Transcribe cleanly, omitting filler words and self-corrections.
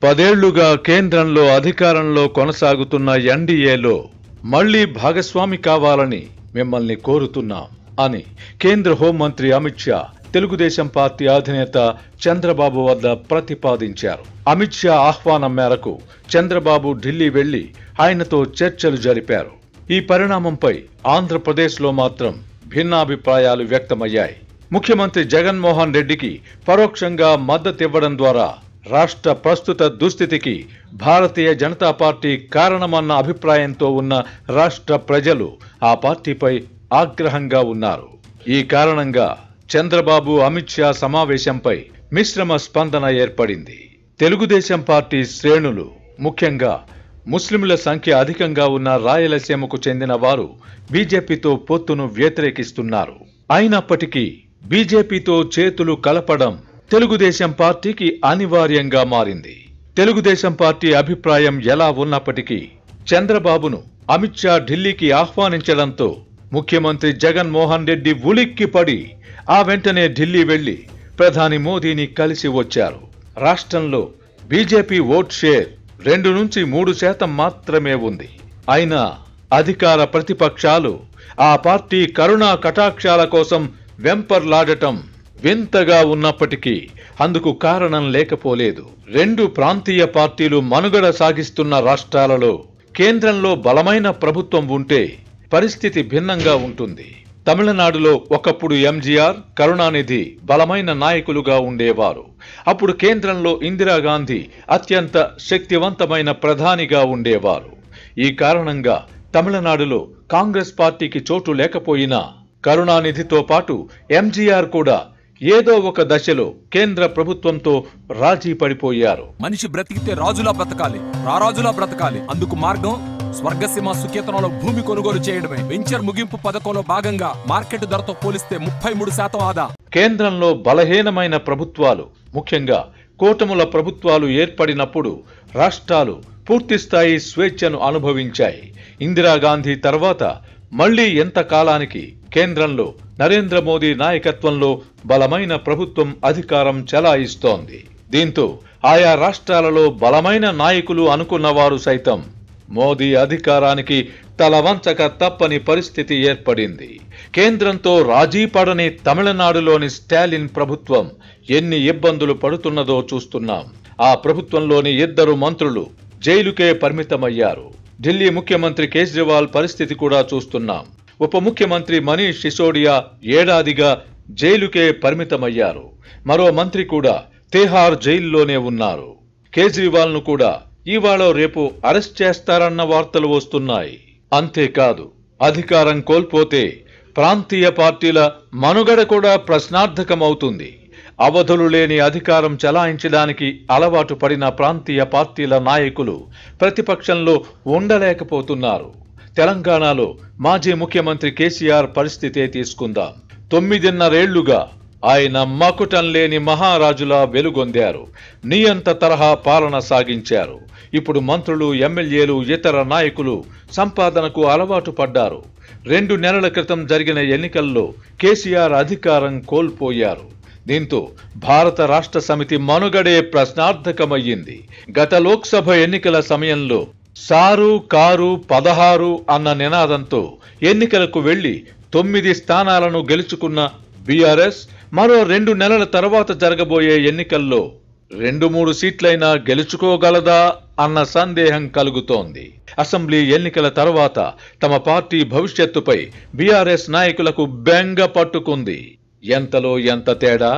10 ఏళ్లుగా కేంద్రంలో అధికారంలో కొనసాగుతున్న ఎన్డీఏలో మళ్లీ భాగస్వామి కావాలని మిమ్మల్ని కోరుతున్నాం అని కేంద్ర హోంమంత్రి అమిత్ షా తెలుగుదేశం పార్టీ అధినేత చంద్రబాబు వద్ద ప్రతిపాదించారు. అమిత్ షా ఆహ్వానం మేరకు చంద్రబాబు ఢిల్లీ వెళ్లి ఆయనతో చర్చలు జరిపారు. ఈ పరిణామంపై ఆంధ్రప్రదేశ్లో మాత్రం భిన్నాభిప్రాయాలు వ్యక్తమయ్యాయి. ముఖ్యమంత్రి జగన్మోహన్ రెడ్డికి పరోక్షంగా మద్దతివ్వడం ద్వారా రాష్ట్ర ప్రస్తుత దుస్థితికి భారతీయ జనతా పార్టీ కారణమన్న అభిప్రాయంతో ఉన్న రాష్ట్ర ప్రజలు ఆ పార్టీపై ఆగ్రహంగా ఉన్నారు. ఈ కారణంగా చంద్రబాబు అమిత్ షా సమావేశంపై మిశ్రమ స్పందన ఏర్పడింది. తెలుగుదేశం పార్టీ శ్రేణులు, ముఖ్యంగా ముస్లింల సంఖ్య అధికంగా ఉన్న రాయలసీమకు చెందిన వారు బీజేపీతో పొత్తును వ్యతిరేకిస్తున్నారు. అయినప్పటికీ బీజేపీతో చేతులు కలపడం తెలుగుదేశం పార్టీకి అనివార్యంగా మారింది. తెలుగుదేశం పార్టీ అభిప్రాయం ఎలా ఉన్నప్పటికీ చంద్రబాబును అమిత్ షా ఢిల్లీకి ఆహ్వానించడంతో ముఖ్యమంత్రి జగన్మోహన్ రెడ్డి ఉలిక్కిపడి ఆ వెంటనే ఢిల్లీ వెళ్లి ప్రధాని మోదీని కలిసి వచ్చారు. రాష్ట్రంలో బీజేపీ ఓట్ షేర్ 2 నుంచి 3% మాత్రమే ఉంది. అయినా అధికార ప్రతిపక్షాలు ఆ పార్టీ కరుణా కటాక్షాల కోసం వెంపర్లాడటం వింతగా ఉన్నప్పటికీ అందుకు కారణం లేకపోలేదు. 2 ప్రాంతీయ పార్టీలు మనుగడ సాగిస్తున్న రాష్ట్రాలలో కేంద్రంలో బలమైన ప్రభుత్వం ఉంటే పరిస్థితి భిన్నంగా ఉంటుంది. తమిళనాడులో ఒకప్పుడు ఎంజీఆర్, కరుణానిధి బలమైన నాయకులుగా ఉండేవారు. అప్పుడు కేంద్రంలో ఇందిరాగాంధీ అత్యంత శక్తివంతమైన ప్రధానిగా ఉండేవారు. ఈ కారణంగా తమిళనాడులో కాంగ్రెస్ పార్టీకి చోటు లేకపోయినా కరుణానిధితో పాటు ఎంజీఆర్ కూడా ఏదో ఒక దశలో కేంద్ర ప్రభుత్వంతో రాజీ పడిపోయారు. మనిషి బ్రతికితే రాజులా బ్రతకాలి, రారాజులా బ్రతకాలి. అందుకు మార్గం స్వర్గసీమ సుకేతనంలో భూమి కొనుగోలు చేయడమే. వెంచర్ ముగింపు పథకంలో భాగంగా మార్కెట్ ధరతో పోలిస్తే 33% ఆదా. కేంద్రంలో బలహీనమైన ప్రభుత్వాలు, ముఖ్యంగా కూటముల ప్రభుత్వాలు ఏర్పడినప్పుడు రాష్ట్రాలు పూర్తిస్థాయి స్వేచ్ఛను అనుభవించాయి. ఇందిరాగాంధీ తర్వాత మళ్లీ ఎంత కాలానికి కేంద్రంలో నరేంద్ర మోదీ నాయకత్వంలో బలమైన ప్రభుత్వం అధికారం చెలాయిస్తోంది. దీంతో ఆయా రాష్ట్రాలలో బలమైన నాయకులు అనుకున్నవారు సైతం మోదీ అధికారానికి తలవంచక తప్పని పరిస్థితి ఏర్పడింది. కేంద్రంతో రాజీ పడని తమిళనాడులోని స్టాలిన్ ప్రభుత్వం ఎన్ని ఇబ్బందులు పడుతున్నదో చూస్తున్నాం. ఆ ప్రభుత్వంలోని 2 మంత్రులు జైలుకే పరిమితమయ్యారు. ఢిల్లీ ముఖ్యమంత్రి కేజ్రీవాల్ పరిస్థితి కూడా చూస్తున్నాం. ఉప ముఖ్యమంత్రి మనీష్ సిసోడియా ఏడాదిగా జైలుకే పరిమితమయ్యారు. మరో మంత్రి కూడా తిహార్ జైల్లోనే ఉన్నారు. కేజ్రీవాల్ ను కూడా ఇవాళ రేపు అరెస్ట్ చేస్తారన్న వార్తలు వస్తున్నాయి. అంతేకాదు, అధికారం కోల్పోతే ప్రాంతీయ పార్టీల మనుగడ కూడా ప్రశ్నార్థకమవుతుంది. అవధులు లేని అధికారం చెలాయించడానికి అలవాటు పడిన ప్రాంతీయ పార్టీల నాయకులు ప్రతిపక్షంలో ఉండలేకపోతున్నారు. తెలంగాణలో మాజీ ముఖ్యమంత్రి కేసీఆర్ పరిస్థితే తీసుకుందాం. 9.5 ఏళ్లుగా ఆయన మకుటం లేని మహారాజులా వెలుగొందారు. నియంత తరహా పాలన సాగించారు. ఇప్పుడు మంత్రులు, ఎమ్మెల్యేలు, ఇతర నాయకులు సంపాదనకు అలవాటు పడ్డారు. 2 నెలల క్రితం జరిగిన ఎన్నికల్లో కేసీఆర్ అధికారం కోల్పోయారు. దీంతో భారత రాష్ట్ర సమితి మనుగడే ప్రశ్నార్థకమయ్యింది. గత లోక్సభ ఎన్నికల సమయంలో సారు కారు 16 అన్న నినాదంతో ఎన్నికలకు వెళ్లి 9 స్థానాలను గెలుచుకున్న బీఆర్ఎస్ మరో 2 నెలల తర్వాత జరగబోయే ఎన్నికల్లో 2-3 సీట్లైనా గెలుచుకోగలదా అన్న సందేహం కలుగుతోంది. అసెంబ్లీ ఎన్నికల తర్వాత తమ పార్టీ భవిష్యత్తుపై బీఆర్ఎస్ నాయకులకు బెంగ పట్టుకుంది. ఎంతలో ఎంత తేడా!